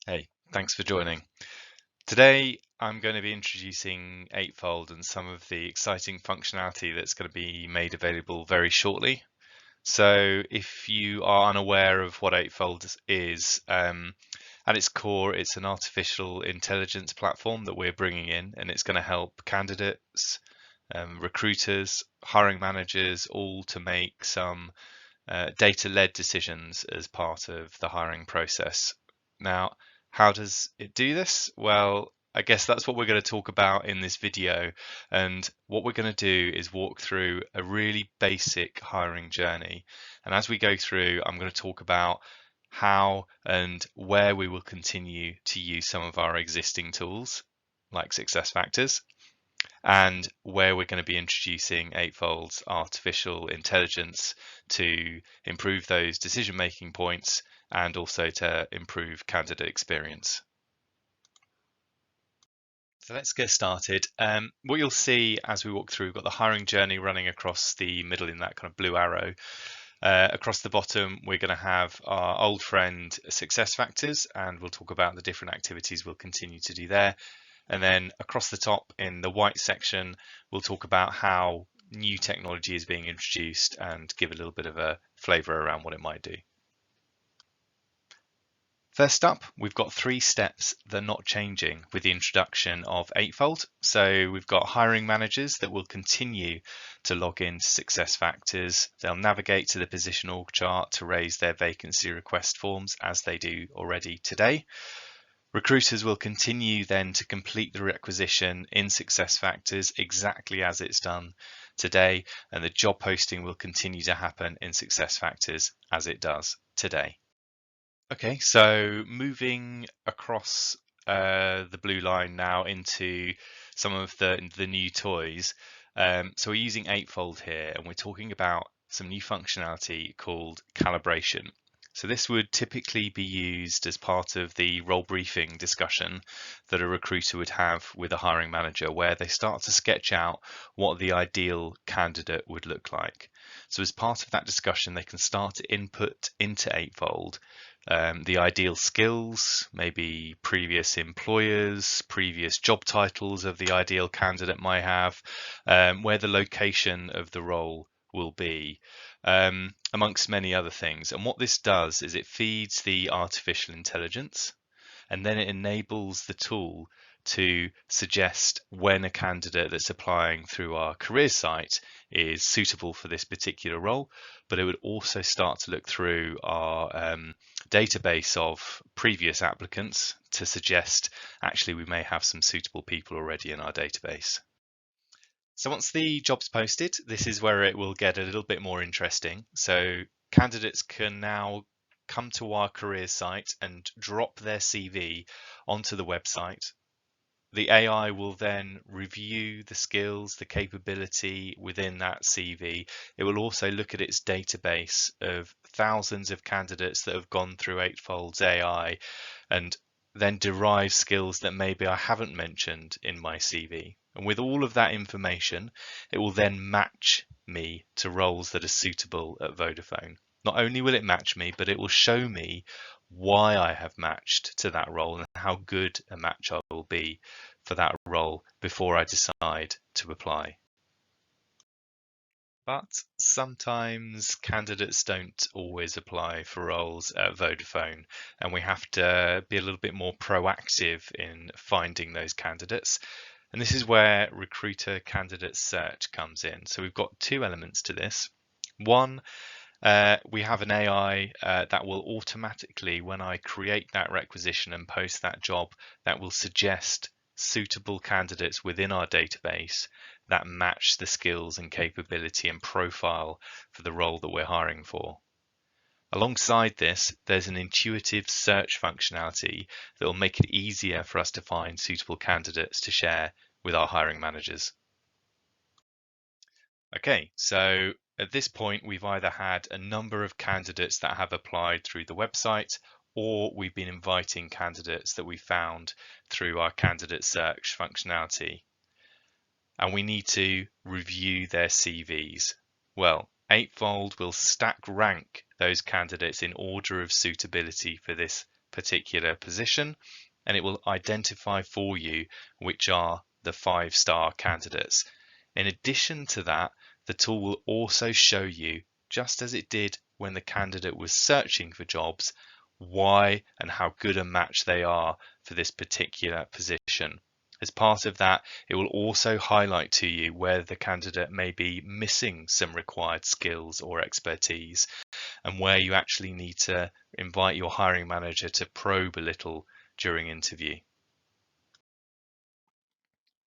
Hey, thanks for joining. Today, I'm going to be introducing Eightfold and some of the exciting functionality that's going to be made available very shortly. So, if you are unaware of what Eightfold is, at its core, it's an artificial intelligence platform that we're bringing in, and it's going to help candidates, recruiters, hiring managers, all to make some data-led decisions as part of the hiring process. Now, how does it do this? Well, I guess that's what we're going to talk about in this video. And what we're going to do is walk through a really basic hiring journey. And as we go through, I'm going to talk about how and where we will continue to use some of our existing tools like SuccessFactors, and where we're going to be introducing Eightfold's artificial intelligence to improve those decision-making points and also to improve candidate experience. So let's get started. What you'll see as we walk through, we've got the hiring journey running across the middle in that kind of blue arrow. Across the bottom, we're going to have our old friend SuccessFactors, and we'll talk about the different activities we'll continue to do there. And then across the top in the white section, we'll talk about how new technology is being introduced and give a little bit of a flavor around what it might do. First up, we've got 3 steps that are not changing with the introduction of Eightfold. So we've got hiring managers that will continue to log in to SuccessFactors. They'll navigate to the position org chart to raise their vacancy request forms as they do already today. Recruiters will continue then to complete the requisition in SuccessFactors exactly as it's done today, and the job posting will continue to happen in SuccessFactors as it does today. Okay, so moving across the blue line now into some of the new toys. So we're using Eightfold here, and we're talking about some new functionality called calibration. So this would typically be used as part of the role briefing discussion that a recruiter would have with a hiring manager, where they start to sketch out what the ideal candidate would look like. So as part of that discussion, they can start to input into Eightfold the ideal skills, maybe previous employers, previous job titles of the ideal candidate might have, where the location of the role will be, amongst many other things. And what this does is it feeds the artificial intelligence, and then it enables the tool to suggest when a candidate that's applying through our careers site is suitable for this particular role. But it would also start to look through our database of previous applicants to suggest actually we may have some suitable people already in our database. So once the job's posted, this is where it will get a little bit more interesting. So candidates can now come to our careers site and drop their CV onto the website. The AI will then review the skills, the capability within that CV. It will also look at its database of thousands of candidates that have gone through Eightfold's AI and then derive skills that maybe I haven't mentioned in my CV. And with all of that information, it will then match me to roles that are suitable at Vodafone. Not only will it match me, but it will show me why I have matched to that role and how good a match I will be for that role before I decide to apply. But sometimes candidates don't always apply for roles at Vodafone, and we have to be a little bit more proactive in finding those candidates. And this is where recruiter candidate search comes in. So we've got 2 elements to this. One, we have an AI that will automatically, when I create that requisition and post that job, that will suggest suitable candidates within our database that match the skills and capability and profile for the role that we're hiring for. Alongside this, there's an intuitive search functionality that will make it easier for us to find suitable candidates to share with our hiring managers. Okay, so at this point, we've either had a number of candidates that have applied through the website, or we've been inviting candidates that we found through our candidate search functionality. And we need to review their CVs. Well, Eightfold will stack rank those candidates in order of suitability for this particular position, and it will identify for you which are the 5-star candidates. In addition to that, the tool will also show you, just as it did when the candidate was searching for jobs, why and how good a match they are for this particular position. As part of that, it will also highlight to you where the candidate may be missing some required skills or expertise, and where you actually need to invite your hiring manager to probe a little during interview.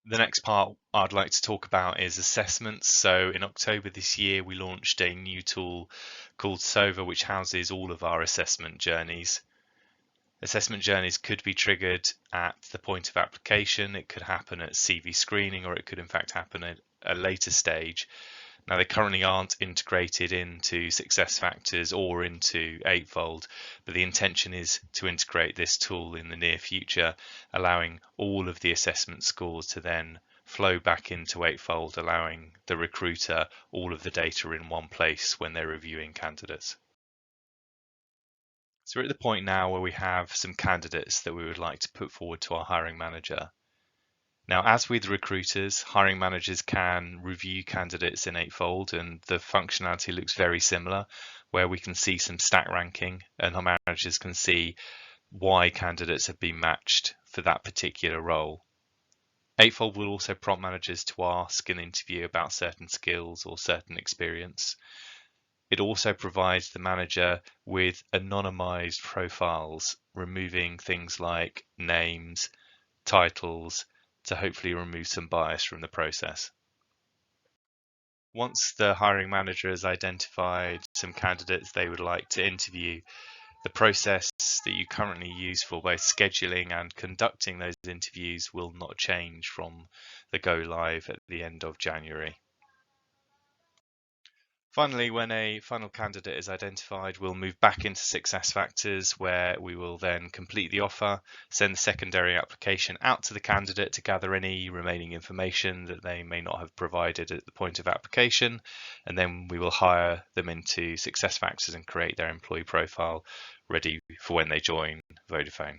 The next part I'd like to talk about is assessments. So in October this year, we launched a new tool called SOVA, which houses all of our assessment journeys. Assessment journeys could be triggered at the point of application, it could happen at CV screening, or it could in fact happen at a later stage. Now, they currently aren't integrated into SuccessFactors or into Eightfold, but the intention is to integrate this tool in the near future, allowing all of the assessment scores to then flow back into Eightfold, allowing the recruiter all of the data in one place when they're reviewing candidates. So we're at the point now where we have some candidates that we would like to put forward to our hiring manager. Now, as with recruiters, hiring managers can review candidates in Eightfold, and the functionality looks very similar, where we can see some stack ranking and our managers can see why candidates have been matched for that particular role. Eightfold will also prompt managers to ask an interview about certain skills or certain experience. It also provides the manager with anonymized profiles, removing things like names, titles, to hopefully remove some bias from the process. Once the hiring manager has identified some candidates they would like to interview, the process that you currently use for both scheduling and conducting those interviews will not change from the go live at the end of January. Finally, when a final candidate is identified, we'll move back into SuccessFactors, where we will then complete the offer, send the secondary application out to the candidate to gather any remaining information that they may not have provided at the point of application, and then we will hire them into SuccessFactors and create their employee profile ready for when they join Vodafone.